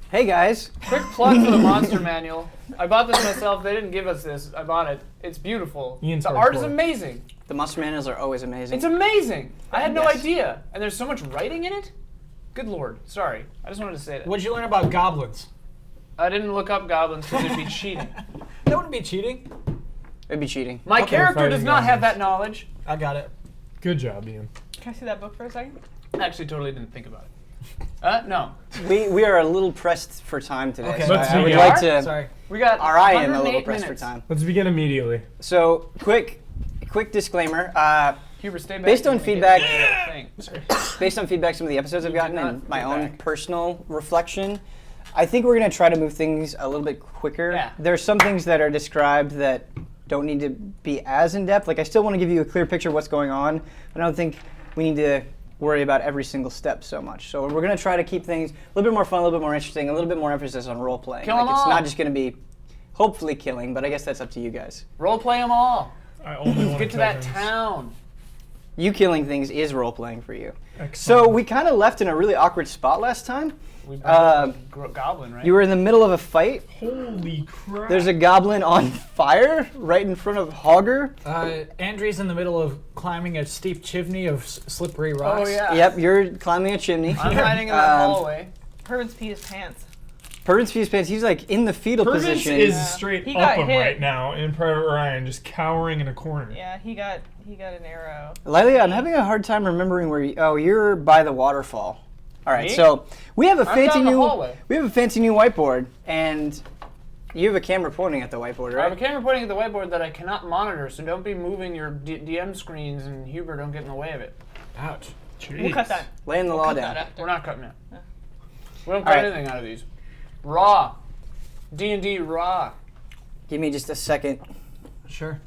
Hey guys. Quick plug for the Monster Manual. I bought this myself. They didn't give us this. I bought it. It's beautiful. Ian's the art is hardcore. amazing. The Monster Manuals are always amazing. It's amazing. I had no Yes. idea. And there's so much writing in it. Good lord. Sorry. I just wanted to say that. What'd you learn about goblins? I didn't look up goblins because it'd be cheating. That wouldn't be cheating. It'd be cheating. My Okay, character does fighting not have goblins. that knowledge. I got it. Good job, Ian. Can I see that book for a second? I actually totally didn't think about it. No. We are a little pressed for time today. Okay. So Let's I would begin. like to. Sorry. We got Or I am a little 108 pressed minutes. for time. Let's begin immediately. So quick disclaimer. Huber, stay back. Based on Let me get feedback- that thing. Sorry. Based on feedback some of the episodes I've You gotten did not and my go own back. personal reflection, I think we're going to try to move things a little bit quicker. Yeah. There's some things that are described that don't need to be as in-depth. Like, I still want to give you a clear picture of what's going on. I don't think we need to worry about every single step so much. So we're going to try to keep things a little bit more fun, a little bit more interesting, a little bit more emphasis on role-playing. Kill 'em It's all. not just going to be hopefully killing, but I guess that's up to you guys. Role play them all. I only want Get to that town. You killing things is role-playing for you. Excellent. So we kind of left in a really awkward spot last time. We goblin, right? You were in the middle of a fight. Holy crap. There's a goblin on fire right in front of Hogger. Andrew's in the middle of climbing a steep chimney of slippery rocks. Oh yeah. Yep, you're climbing a chimney. I'm hiding in that hallway. Herman's peed his pants. Purvis pees pants. He's like in the fetal Purvis position. is straight He up got him hit. right now in Private Ryan, just cowering in a corner. Yeah, he got an arrow. Lilia, I'm having a hard time remembering where you. Oh, you're by the waterfall. All right, Me? so we have a I'm fancy down the new. hallway. We have a fancy new whiteboard, and you have a camera pointing at the whiteboard, I have a right? camera pointing at the whiteboard that I cannot monitor, so don't be moving your DM screens, and Huber, don't get in the way of it. Ouch. We'll cut that. Laying the law down. We're not cutting it. We don't All cut right. anything out of these. Raw. D&D raw. Give me just a second. Sure.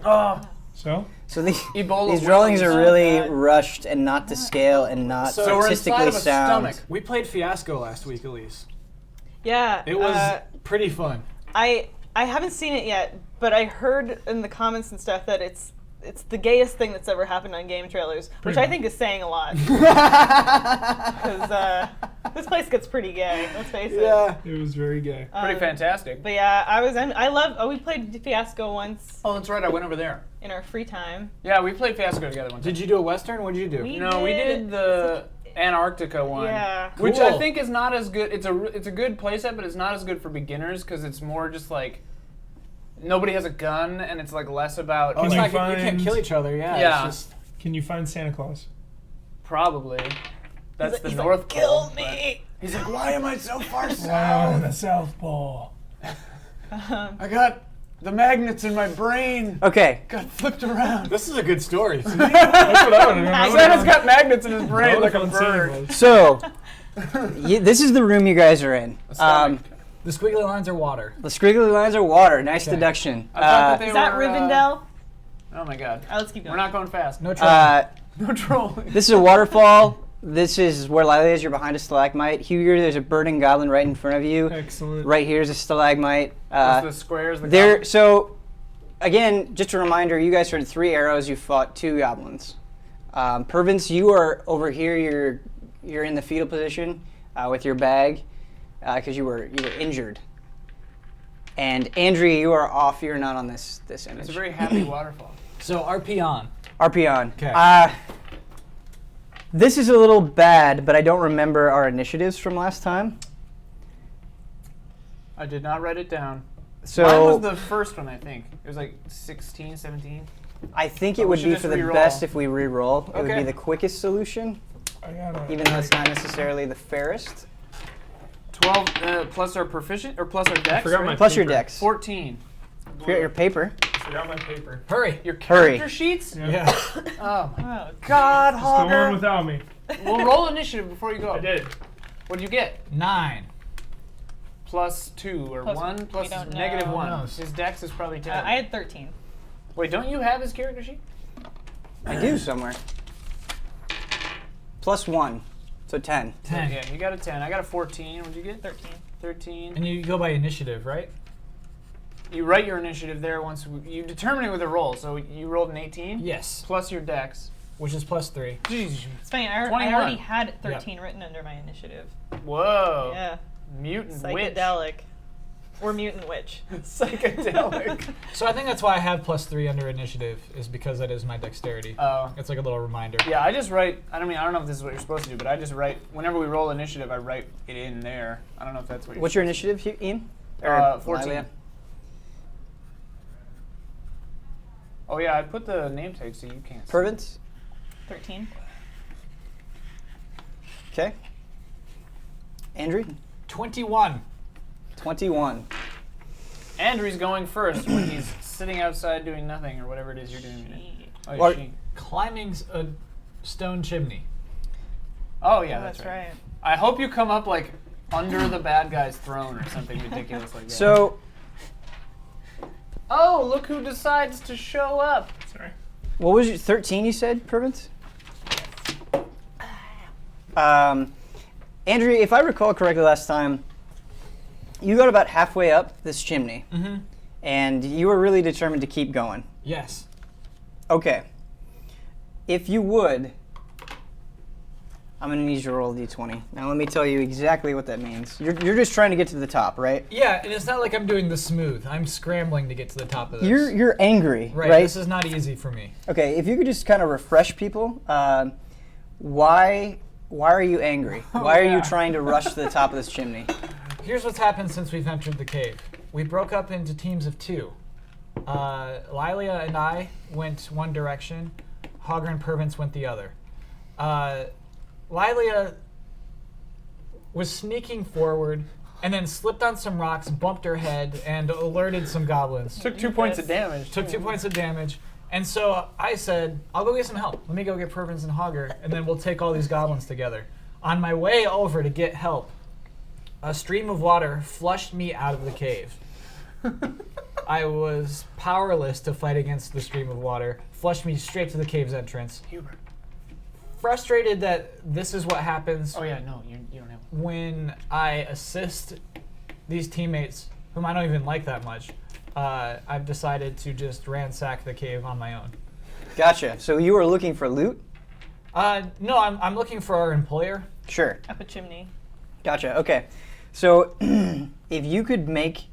Oh, So? So these Ebola drawings wings. are really rushed and not to scale and not So we're artistically inside of a sound. stomach. We played Fiasco last week, Elise. Yeah. It was pretty fun. I haven't seen it yet, but I heard in the comments and stuff that it's the gayest thing that's ever happened on GameTrailers, which Pretty I think is saying a lot. Because this place gets pretty gay. Let's face it. Yeah. It was very gay. Pretty fantastic. But yeah, I love. Oh, we played Fiasco once Oh, that's right. I went over there. in our free time. Yeah, we played Fiasco together one time. Did you do a Western? What did you do? We No, we did the Antarctica one. Yeah. Which I Cool. think is not as good. It's a good playset, but it's not as good for beginners because it's more just like nobody has a gun, and it's like less about. Oh, it's you not, you can't find- kill each other, yeah. Yeah. It's just, Can you find Santa Claus? Probably. That's the He's North like, Pole. Kill me. He's like, why am I so far Wow, south? the South Pole. I got the magnets in my brain. Okay, Got flipped around. this is a good story. That's what I want to know. Santa's got magnets in his brain like a Elephant Santa bird. Claus. so this is the room you guys are in. stomach. The squiggly lines are water. The squiggly lines are water. Nice Okay. deduction. I thought that they Is that were, Rivendell? Oh my god. Let's keep going. We're not going fast. No trouble. No trolling. This is a waterfall. This is where Lilia is. You're behind a stalagmite. Here, there's a burning goblin right in front of you. Excellent. Right here is a stalagmite. The squares. The There. So, again, just a reminder. You guys heard 3 arrows. You fought 2 goblins. Purvins, you are over here. You're in the fetal position with your bag because you were injured. And Andrea, you are off. You're not on this image. It's a very happy waterfall. So RP on. RP on. Okay. This is a little bad, but I don't remember our initiatives from last time. I did not write it down. So Mine was the first one, I think. It was like 16, 17. I think it we would should be just for the re-roll. best if we re-roll. It would be Okay. the quickest solution, I gotta, even though it's not necessarily the fairest. 12 plus our proficient, or plus our dex, forgot right? my Plus your paper. dex. 14. Forget your paper. Forgot my paper. Hurry. Your Hurry. character sheets? Yeah. Oh my Oh, god, Just go on Hogger. without me. We'll roll initiative before you go. I did. What'd you get? 9. Plus 2 or Plus- 1 we plus don't negative know. 1. Who knows? His dex is probably 10. I had 13. Wait, don't you have his character sheet? I do somewhere. Plus 1, so 10. 10. Yeah, you got a 10. I got a 14. What'd you get? 13. 13. And you go by initiative, right? You write your initiative there once you determine it with a roll. So you rolled an 18 Yes. plus your dex. which is +3. Jeez. It's funny. I 21. already had 13 written under my initiative. Whoa. Yeah. Mutant witch. Psychedelic. Or mutant witch. Psychedelic. So I think that's why I have +3 under initiative, is because that is my dexterity. Oh. It's like a little reminder. Yeah, I just write. I don't know if this is what you're supposed to do, but I just write. Whenever we roll initiative, I write it in there. I don't know if that's what you're. What's your initiative, Ian? 14. Lilia? Oh yeah, I put the name tag so you can't. see. Pervins? 13. Okay. Andrew? 21. 21. Andrew's going first when he's sitting outside doing nothing or whatever it is you're doing. Oh, Or- she. Climbing a stone chimney. Oh yeah, Oh, that's right. right. I hope you come up like under the bad guy's throne or something ridiculous like that. So, oh, look who decides to show up. Sorry. what was your 13 you said, Pervins? Andrew, if I recall correctly last time, you got about halfway up this chimney, Mm-hmm. and you were really determined to keep going. Yes. Okay. If you would, I'm going to need you to roll a d20. Now, let me tell you exactly what that means. You're just trying to get to the top, right? Yeah, and it's not like I'm doing the smooth. I'm scrambling to get to the top of this. You're angry, right. right? This is not easy for me. Okay, if you could just kind of refresh people, why are you angry? Why are you yeah. trying to rush to the top of this chimney? Here's what's happened since we've entered the cave. We broke up into teams of 2. Lilia and I went one direction. Hogger and Pervins went the other. Lilia was sneaking forward and then slipped on some rocks, bumped her head, and alerted some goblins. Took 2 points of damage. Took 2 points of damage. And so I said, I'll go get some help. Let me go get Pervins and Hogger, and then we'll take all these goblins together. On my way over to get help, a stream of water flushed me out of the cave. I was powerless to fight against the stream of water, flushed me straight to the cave's entrance. Hubert. Frustrated that this is what happens Oh yeah, no, you don't have. when I assist these teammates, whom I don't even like that much. I've decided to just ransack the cave on my own. Gotcha. So you were looking for loot? No, I'm looking for our employer. Sure. Up a chimney. Gotcha. Okay. So if you could make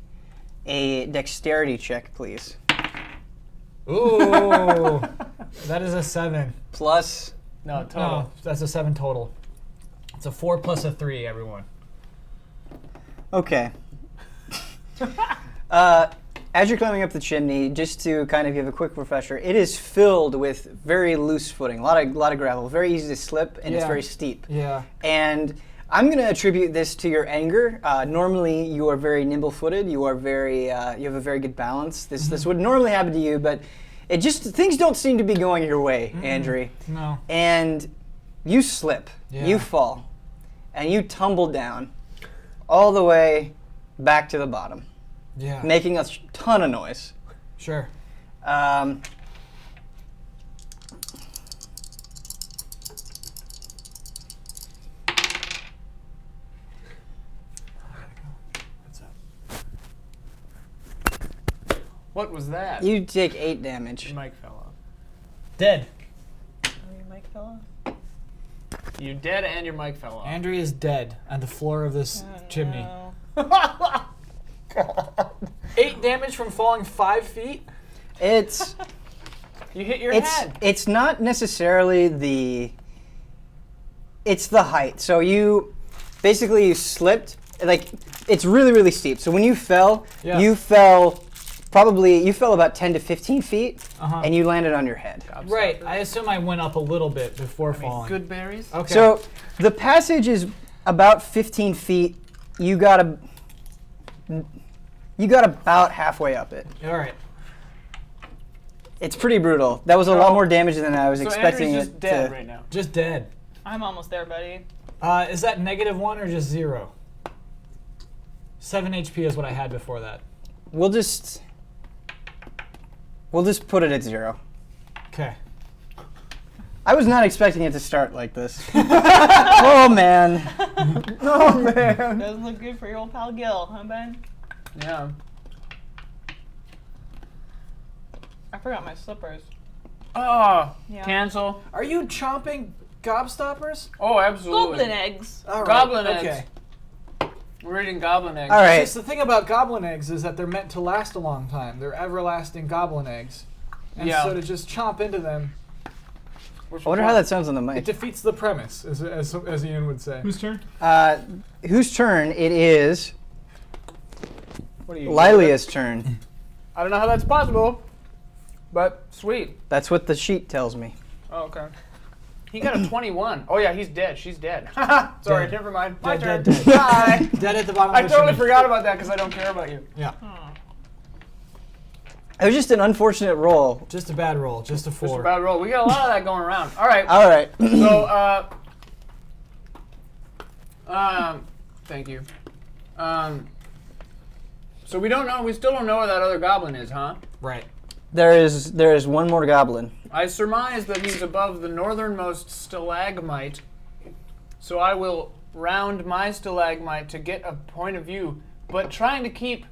a dexterity check, please. Ooh, that is a 7. Plus, No, total. No, that's a 7 total. It's a 4 plus a 3, everyone. okay. As you're climbing up the chimney, just to kind of give a quick refresher, it is filled with very loose footing, a lot of gravel, very easy to slip, and it's Yeah. very steep. Yeah. And I'm going to attribute this to your anger. Normally, you are very nimble-footed. You are very, you have a very good balance. This would normally happen to you, but it just things don't seem to be going your way, Andrew. No. And you slip, Yeah. you fall, and you tumble down all the way back to the bottom, Yeah. making a ton of noise. Sure. What was that? You take 8 damage. Your mic fell off. Dead. Oh, your mic fell off. You dead and your mic fell off. Andrea is dead on the floor of this Oh, chimney. no. 8 damage from falling 5 feet? It's You hit your it's head. it's not necessarily it's the height. So you basically you slipped, like it's really really steep. So when you fell, Yeah. you fell about 10 to 15 feet, Uh-huh. and you landed on your head. Right. I assume I went up a little bit before falling. Good berries. Okay. So the passage is about 15 feet. You got about halfway up it. All right. It's pretty brutal. That was a lot more damage than I was So expecting Andrew's just it dead to. right now. Just dead. I'm almost there, buddy. Is that -1 or just 0? 7 HP is what I had before that. We'll just put it at 0. Okay. I was not expecting it to start like this. Oh man. Oh man. Doesn't look good for your old pal Gil, huh, Ben? Yeah. I forgot my slippers. Oh, Yeah. cancel. Are you chomping gobstoppers? Oh, absolutely. Goblin eggs. All right. Goblin okay. eggs. We're eating goblin eggs. All right. Just the thing about goblin eggs is that they're meant to last a long time. They're everlasting goblin eggs. And Yeah. so to just chomp into them, I wonder how that sounds on the it mic. defeats the premise, as Ian would say. Whose turn? Whose turn it is? What are you? Lilia's turn. I don't know how that's possible, but sweet. That's what the sheet tells me. Oh, okay. He got a 21. Oh yeah, he's dead. She's dead. Sorry, Dead. never mind. My Dead, turn. dead, dead. Bye. Dead at the bottom I of the totally chimney. forgot about that because I don't care about you. Yeah. It was just an unfortunate roll. Just a bad roll. Just a Just 4. a bad roll. We got a lot of that going around. All right. All right. So, thank you. So we don't know. We still don't know where that other goblin is, huh? Right. there is one more goblin. I surmise that he's above the northernmost stalagmite. So I will round my stalagmite to get a point of view, but trying to keep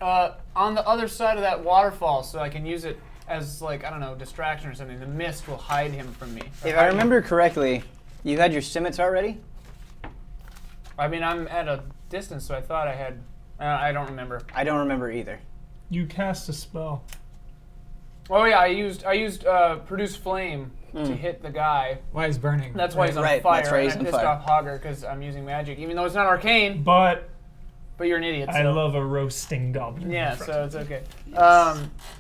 on the other side of that waterfall so I can use it as, like, I don't know, distraction or something. The mist will hide him from me. If I remember correctly, you had your scimitar ready? I mean, I'm at a distance, so I thought I had. I don't remember. I don't remember either. You cast a spell. Oh yeah, I used produce flame to hit the guy. Why he's burning? That's why he's on Right, fire. that's why he's and on I pissed fire. off Hogger because I'm using magic, even though it's not arcane. But But you're an idiot. I So. love a roasting goblin. Yeah, so it's okay.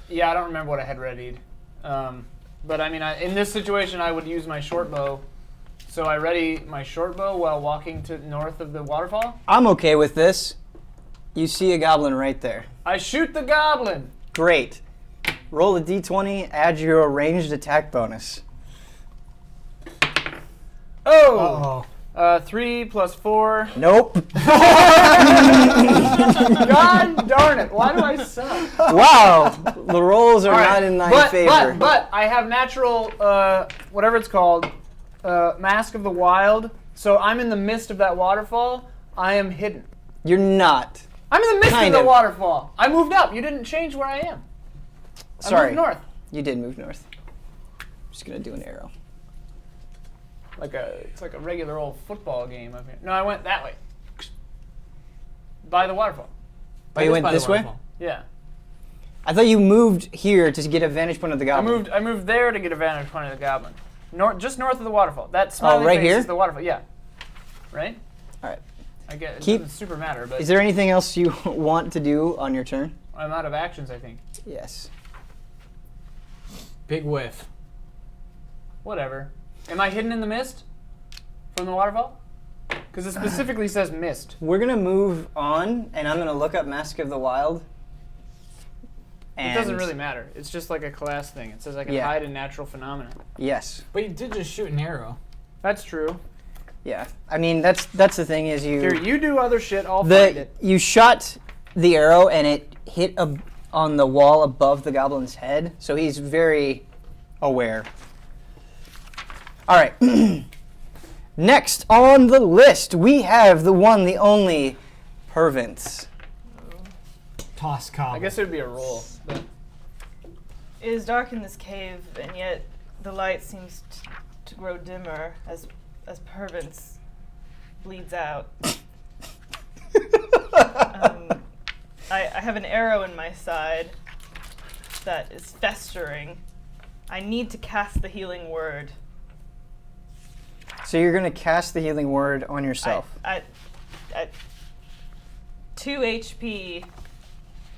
Yeah, I don't remember what I had readied. But I mean, in this situation, I would use my short bow. So I ready my short bow while walking to north of the waterfall. I'm okay with this. You see a goblin right there. I shoot the goblin. Great. Roll a d20, add your ranged attack bonus. Oh! Uh-oh. 3 plus 4. Nope. God darn it! Why do I suck? Wow. The rolls are All right, not in my favor. But I have natural, whatever it's called, Mask of the Wild. So I'm in the midst of that waterfall. I am hidden. You're not. I'm in the midst Kind of of. the waterfall. I moved up. You didn't change where I am. I Sorry. moved north. You did move north. I'm just going to do an arrow. It's like a regular old football game up here. No, I went that way. By the waterfall. Oh, you went this way? Yeah. I thought you moved here to get a vantage point of the goblin. I moved there to get a vantage point of the goblin. Just north of the waterfall. That smiling right face here? is the waterfall. Yeah. Right? All right. I get it. Keep- Doesn't super matter, but Is there anything else you want to do on your turn? I'm out of actions, I think. Yes. Big whiff. Whatever. Am I hidden in the mist from the waterfall? Because it specifically says mist. We're going to move on, and I'm going to look up Mask of the Wild. It doesn't really matter. It's just like a class thing. It says I can Yeah. hide in natural phenomena. Yes. But you did just shoot an arrow. That's true. Yeah. I mean, that's the thing is you... Here, you do other shit. I'll find it. You shot the arrow, and it hit on the wall above the goblin's head, so he's very aware. All right. Next on the list, we have the one, the only, Pervance. Toss cobble. I guess it would be a roll. But It is dark in this cave, and yet the light seems to grow dimmer as Pervance bleeds out. I have an arrow in my side that is festering. I need to cast the healing word. So you're going to cast the healing word on yourself. At 2 HP.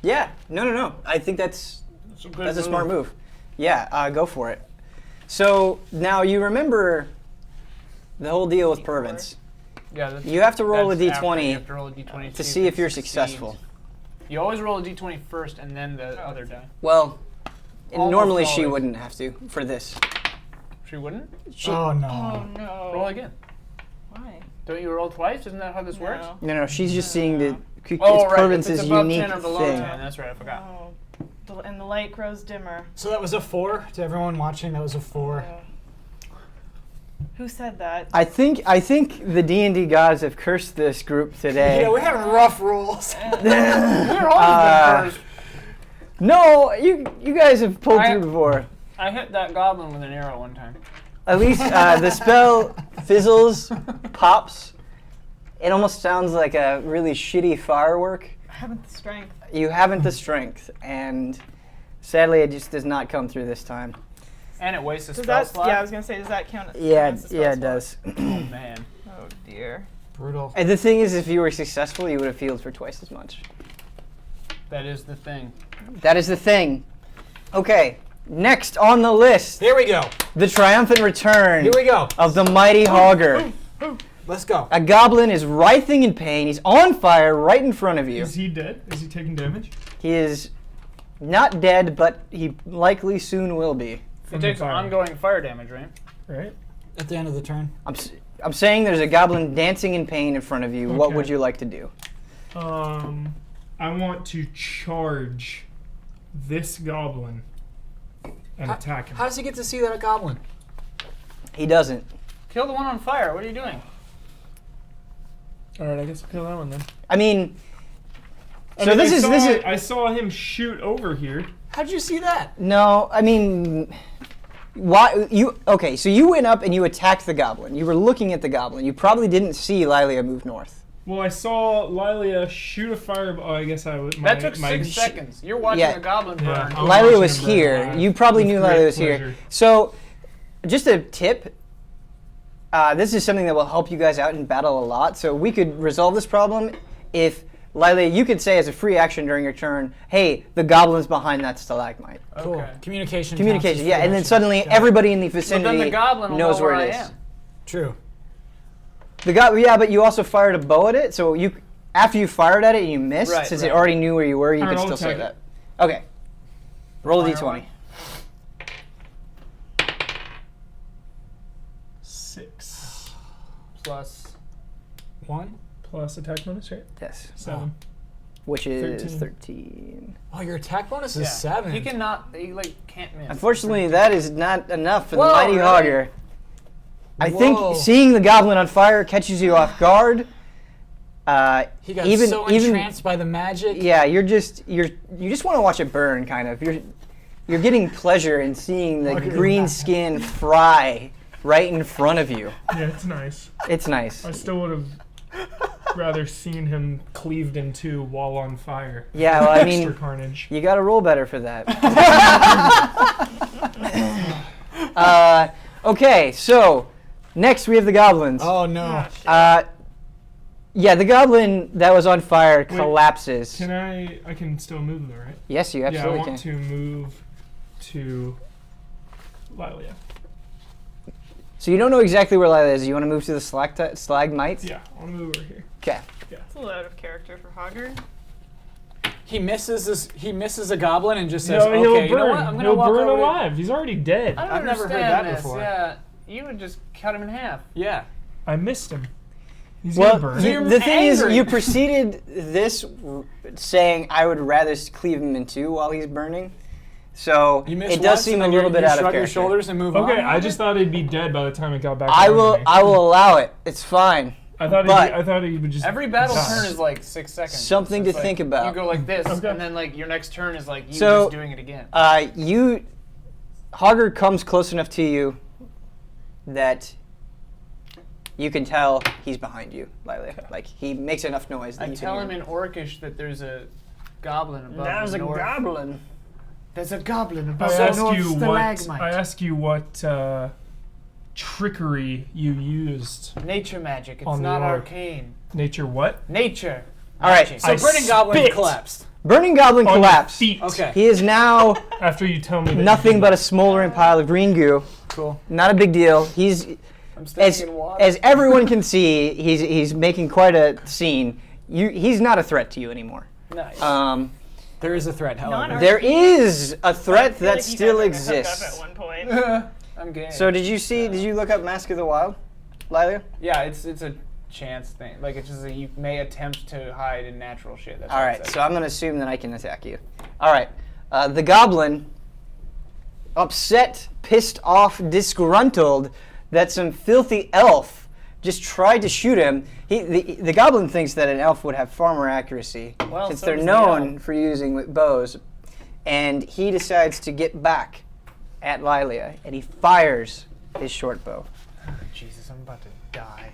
Yeah. No. I think that's a smart move. Yeah, go for it. So now you remember the whole deal with Pervance. yeah, that's, You have to roll a that's after. d20 You have to roll a d20 to see if it you're succeeds. successful. You always roll a d20 first and then the other die. Well, Almost normally she always. wouldn't have to for this. She wouldn't? She, Oh Oh no. no. Roll again. Why? Don't you roll twice? Isn't that how this works? No, she's just seeing the it's Oh, right. If Pervance's it's above unique 10 or below thing. 10. That's right. I forgot. Oh. And the light grows dimmer. So that was a 4 to everyone watching. That was a 4. Who said that? I think the D&D gods have cursed this group today. Yeah, we're having rough rolls. You're always been cursed. No, you guys have pulled I- through before. I hit that goblin with an arrow one time. At least the spell fizzles, pops. It almost sounds like a really shitty firework. I haven't the strength. You haven't the strength, and sadly, it just does not come through this time. And it wastes a Does spell that? slot. Yeah, I was gonna say, does that count? Yeah, as a spell yeah, it slot? does. Oh, man. Oh dear. Brutal. And the thing is, if you were successful, you would have healed for twice as much. That is the thing. That is the thing. Okay, next on the list, Here we go. the triumphant return Here we go. of the mighty Hogger. Let's go. A goblin is writhing in pain. He's on fire right in front of you. Is he dead? Is he taking damage? He is not dead, but he likely soon will be. It From the takes fire. ongoing fire damage, right? Right? At the end of the turn. I'm saying there's a goblin dancing in pain in front of you. What Okay. would you like to do? I want to charge this goblin and attack him. How does he get to see that goblin? He doesn't. Kill the one on fire. What are you doing? All right, I guess I'll kill that one then. I mean, I so mean, this is I saw him shoot over here. How'd you see that? no. I mean, why you? Okay, so you went up and you attacked the goblin. You were looking at the goblin. You probably didn't see Lilia move north. Well, I saw Lilia shoot a fireball. Oh, I guess I would. That took 6 seconds. You're watching Yeah. a goblin burn. Yeah. I'm Lilia watching was him burn here. alive You probably with knew great Lilia was here. pleasure. So, just a tip. This is something that will help you guys out in battle a lot. So we could resolve this problem if Lilia, you could say as a free action during your turn, "Hey, the goblin's behind that stalagmite." Cool. Okay. Communication. Communication, counts as yeah, and then free suddenly action. Got it. everybody in the But then vicinity the goblin will knows know where where it I is. am. True. Yeah, but you also fired a bow at it, so you after you fired at it, you missed. Right, Since right. it already knew where you were, you Alright, could I'll still say attack that. Okay. Roll a Fire d20. away. 6 Plus. 1. plus attack bonus, right? Yes. 7. Which is 13. 13. Oh, your attack bonus is Yeah. 7. He cannot. He can't miss. Unfortunately, that is not enough for the Whoa, mighty really? Hogger. I Whoa. think seeing the goblin on fire catches you off guard. He got even so even entranced by the magic. yeah, you just want to watch it burn, kind of. You're getting pleasure in seeing the Look at green that. skin fry right in front of you. Yeah, it's nice. It's nice. I still would have rather seen him cleaved in two while on fire. Yeah, well, I Extra mean, carnage. you got to roll better for that. Okay, so next we have the goblins. Oh no. Yeah, the goblin that was on fire collapses. Can I can still move though, right? Yes, you Yeah, I absolutely want can. to move to Lilia. So you don't know exactly where Lila is. You want to move to the stalagmites? Yeah, I want to move over here. Okay. It's a little out of character for Hogger. He misses a goblin and just says, No, "Okay, he'll you burn. know what? I'm gonna he'll walk burn over to-" alive. He's already dead. I don't I've never heard understand that this. before. Yeah, you would just cut him in half. Yeah. I missed him. He's Well, gonna burn. You're the thing is, angry. you preceded this saying, "I would rather cleave him in two while he's burning." So You miss it does once, seem and a then little you bit out of shrug character. your shoulders and move on. Okay, I just thought he'd be dead by the time it got back. I around will. to me. I will allow it. It's fine. I thought. but- I thought he would just. Every battle die. turn is like 6 seconds. Something So it's to think about. You go like this, Okay. and then like your next turn is like you So- just doing it again. Hogger comes close enough to you that you can tell he's behind you, Lilia. Like he makes enough noise that I you tell can him hear in Orcish that there's a goblin above There's the a north. goblin. There's a goblin I above the ask north you what. stalagmite. I ask you what trickery you used. Nature magic. It's On the not orc. arcane. Nature what? Nature. All right, magic. So I Burning Goblin spit. collapsed. Burning Goblin On your collapsed. feet. Okay. He is now After you tell me that nothing you but a smoldering pile of green goo. Cool. Not a big deal. He's I'm standing as in water. as everyone can see. He's making quite a scene. He's not a threat to you anymore. nice. There is a threat, however. Non-arc- There is a threat I feel that like you still guys are gonna hook exists. up at one point. I'm gay. So did you look up Mask of the Wild, Lilia? yeah, it's a chance thing. Like it's just you may attempt to hide in natural shit. That's All what it right, says. so I'm gonna assume that I can attack you. All right, the goblin, upset, pissed off, disgruntled that some filthy elf just tried to shoot him. The goblin thinks that an elf would have far more accuracy Well, since so they're does the known elf. for using bows, and he decides to get back at Lilia, and he fires his short bow. Jesus, I'm about to die.